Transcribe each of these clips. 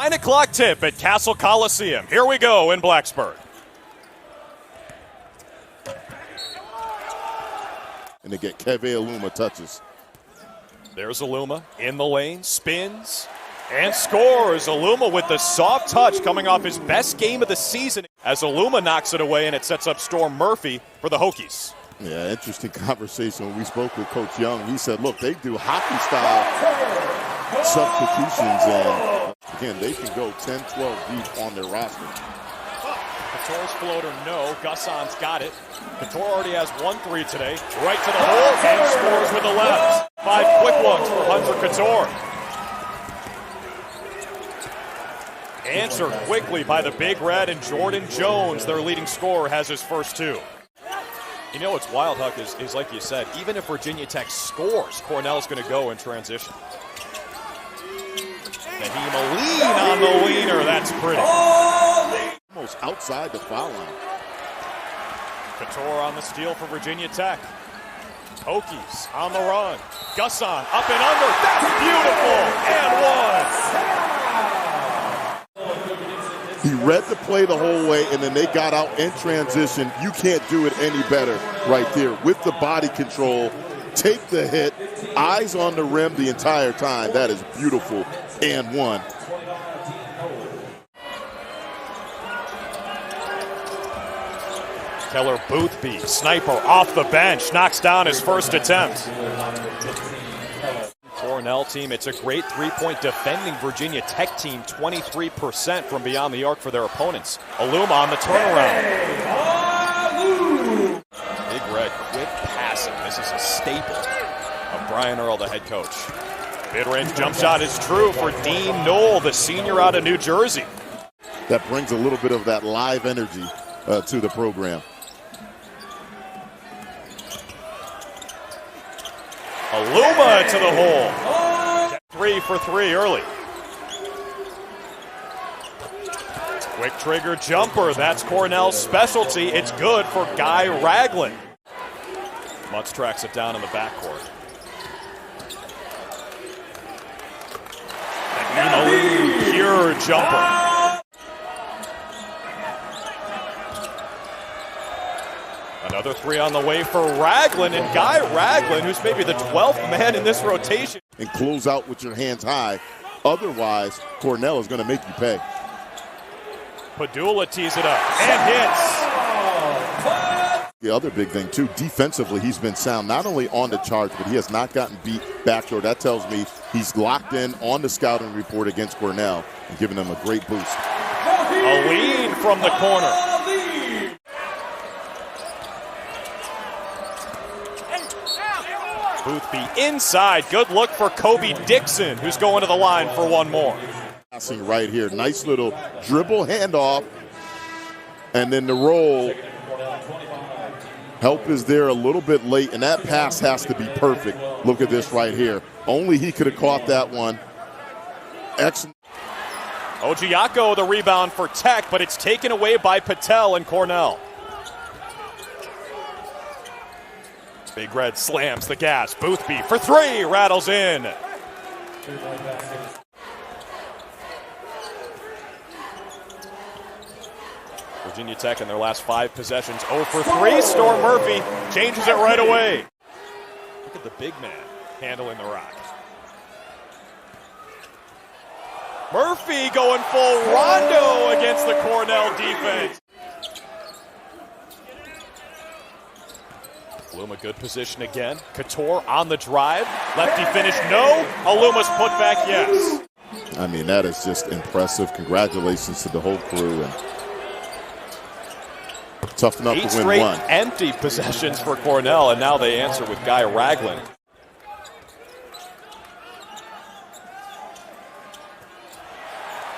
9 o'clock tip at Castle Coliseum. Here we go in Blacksburg. And they get Keve Aluma touches. There's Aluma in the lane, spins, and scores. Aluma with the soft touch coming off his best game of the season as Aluma knocks it away, and it sets up Storm Murphy for the Hokies. Yeah, interesting conversation. When we spoke with Coach Young, he said, look, they do hockey-style substitutions, and again, they can go 10, 12 deep on their roster. Couture's floater, no. Gusson's got it. Couture already has 1-3 today. Right to the hole and scores with the left. 5 quick ones for Hunter Couture. Answered quickly by the Big Red, and Jordan Jones, their leading scorer, has his first 2. You know what's wild, Huck, is like you said, even if Virginia Tech scores, Cornell's going to go in transition. Naheem Aline on the leaner. That's pretty. Almost outside the foul line. Couture on the steal for Virginia Tech. Hokies on the run. Gusson up and under. That's beautiful. And 1. He read the play the whole way, and then they got out in transition. You can't do it any better right there. With the body control, take the hit, eyes on the rim the entire time. That is beautiful. And 1. Keller Boothby, sniper off the bench, knocks down his first attempt. Cornell team, it's a great three-point defending Virginia Tech team, 23% from beyond the arc for their opponents. Aluma on the turnaround. Big Red, quick passing. This is a staple of Brian Earl, the head coach. Mid-range jump shot is true for Dean Knoll, the senior out of New Jersey. That brings a little bit of that live energy to the program. Aluma to the hole. 3 for 3 early. Quick trigger jumper. That's Cornell's specialty. It's good for Guy Ragland. Mutts tracks it down in the backcourt. Naheem pure jumper. Another 3 on the way for Ragland, and Guy Ragland, who's maybe the 12th man in this rotation. And close out with your hands high. Otherwise, Cornell is going to make you pay. Padula tees it up and hits. The other big thing, too, defensively, he's been sound. Not only on the charge, but he has not gotten beat backdoor. That tells me he's locked in on the scouting report against Cornell and giving them a great boost. Aline from the corner. Boothby inside. Good look for Kobe Dixon, who's going to the line for 1 more. Passing right here. Nice little dribble handoff. And then the roll. Help is there a little bit late, and that pass has to be perfect. Look at this right here. Only he could have caught that one. Excellent. Ojiako the rebound for Tech, but it's taken away by Patel and Cornell. Big Red slams the gas. Boothby for 3, rattles in. Virginia Tech in their last 5 possessions, 0 for 3. Storm Murphy changes it right away. Look at the big man handling the rock. Murphy going full rondo against the Cornell defense. Aluma good position again. Couture on the drive. Lefty finish, no. Aluma's put back, yes. I mean, that is just impressive. Congratulations to the whole crew. And tough enough to win 1. 8 straight empty possessions for Cornell, and now they answer with Guy Ragland.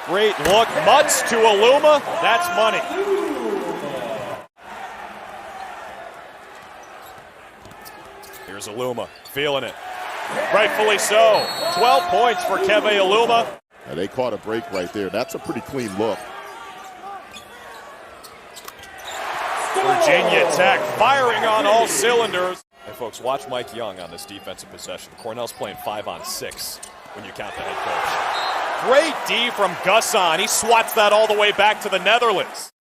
Great look. Mutts to Aluma. That's money. Here's Aluma, feeling it. Rightfully so. 12 points for Keve Aluma. Now they caught a break right there. That's a pretty clean look. Virginia Tech firing on all cylinders. Hey, folks, watch Mike Young on this defensive possession. Cornell's playing 5-on-6 when you count the head coach. Great D from Justyn. He swats that all the way back to the Netherlands.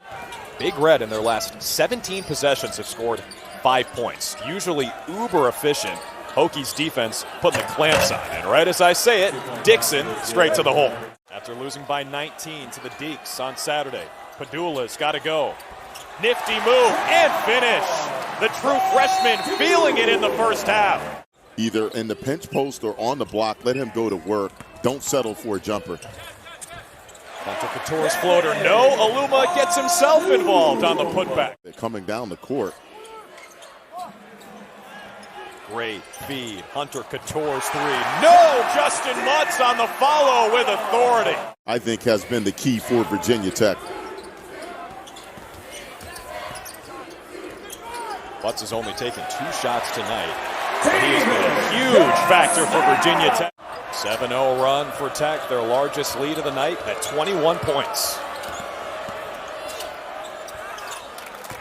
Big Red in their last 17 possessions have scored 5 points. Usually uber efficient. Hokies defense putting the clamps on. And right as I say it, Dixon straight to the hole. After losing by 19 to the Deeks on Saturday, Padula's got to go. Nifty move and finish. The true freshman feeling it in the first half. Either in the pinch post or on the block, let him go to work. Don't settle for a jumper. Hunter Couture's floater, no. Aluma gets himself involved on the putback. They're coming down the court. Great feed. Hunter Couture's three. No! Justyn Mutts on the follow with authority. I think has been the key for Virginia Tech. Mutts has only taken 2 shots tonight, but he has been a huge factor for Virginia Tech. 7-0 run for Tech, their largest lead of the night at 21 points.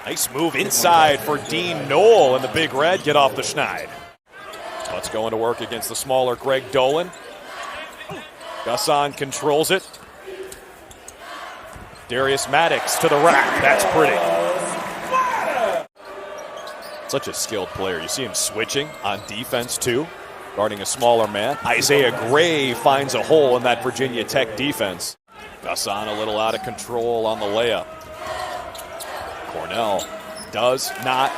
Nice move inside for Dean Knoll and the Big Red get off the schneid. Mutts going to work against the smaller Greg Dolan. Justyn controls it. Darius Maddox to the rack. That's pretty. Such a skilled player. You see him switching on defense too, guarding a smaller man. Isaiah Gray finds a hole in that Virginia Tech defense. Justyn a little out of control on the layup. Cornell does not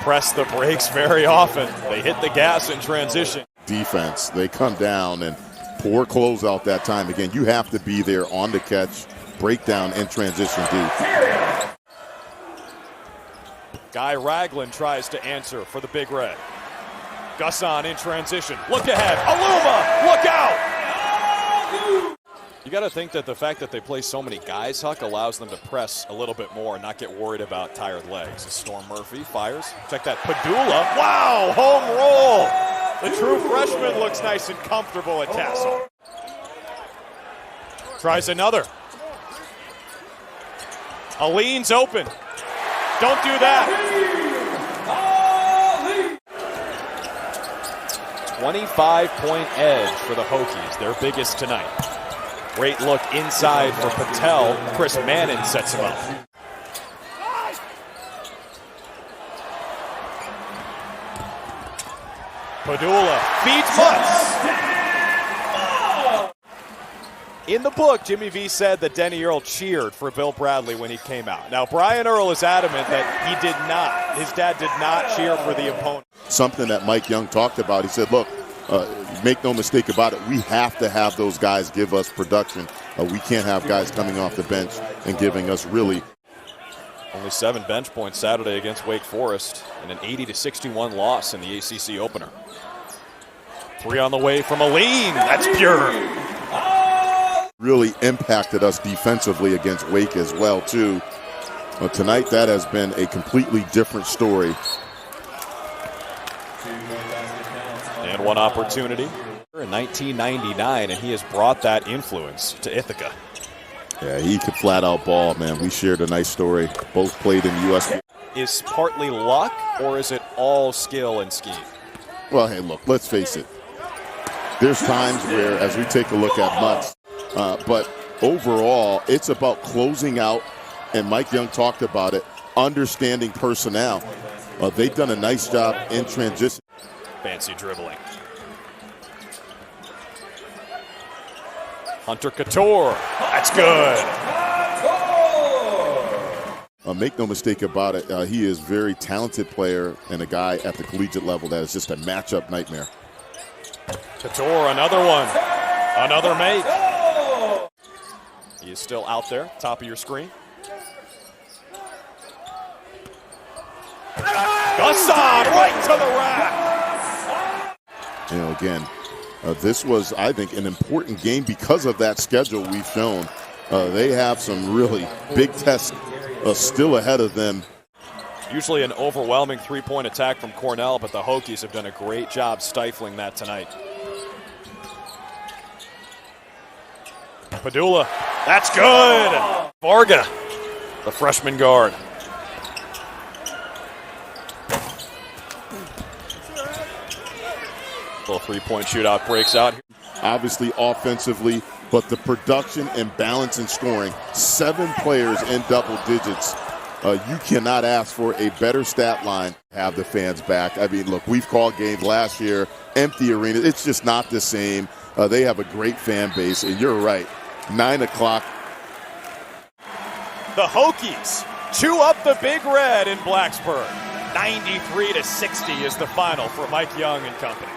press the brakes very often. They hit the gas in transition. Defense, they come down and poor closeout that time. Again, you have to be there on the catch, breakdown, and transition deep. Guy Ragland tries to answer for the Big Red. Justyn in transition. Look ahead. Aluma, look out! You got to think that the fact that they play so many guys, Huck, allows them to press a little bit more and not get worried about tired legs. As Storm Murphy fires. Check that. Padula. Wow, home roll. The true freshman looks nice and comfortable at Tassel. Tries another. Aleen's open. Don't do that. 25-point edge for the Hokies, their biggest tonight. Great look inside for Patel. Chris Mannon sets him up. Padula feeds Mutts. In the book, Jimmy V said that Denny Earl cheered for Bill Bradley when he came out. Now, Brian Earl is adamant that he did not. His dad did not cheer for the opponent. Something that Mike Young talked about. He said, look, make no mistake about it, we have to have those guys give us production. We can't have guys coming off the bench and giving us really. Only 7 bench points Saturday against Wake Forest and an 80-61 loss in the ACC opener. 3 on the way from Aleen. That's pure. Really impacted us defensively against Wake as well, too. But tonight, that has been a completely different story. And one opportunity in 1999, and he has brought that influence to Ithaca. Yeah, he could flat out ball, man. We shared a nice story. Both played in U.S. Is partly luck, or is it all skill and scheme? Well, hey, look, let's face it. There's times where, as we take a look at Mutts, but overall, it's about closing out, and Mike Young talked about it, understanding personnel. They've done a nice job in transition. Fancy dribbling. Hunter Couture. That's good. Make no mistake about it, he is a very talented player and a guy at the collegiate level that is just a matchup nightmare. Couture, another one. Another make. He is still out there, top of your screen. Justyn right to the rack. You know, again, this was, I think, an important game because of that schedule we've shown. They have some really big tests still ahead of them. Usually an overwhelming 3-point attack from Cornell, but the Hokies have done a great job stifling that tonight. Padula, that's good. Varga, the freshman guard. Little 3-point shootout breaks out. Obviously, offensively, but the production and balance in scoring, 7 players in double digits. You cannot ask for a better stat line. Have the fans back. I mean, look, we've called games last year, empty arena. It's just not the same. They have a great fan base, and you're right. 9 o'clock. The Hokies chew up the Big Red in Blacksburg. 93-60 is the final for Mike Young and company.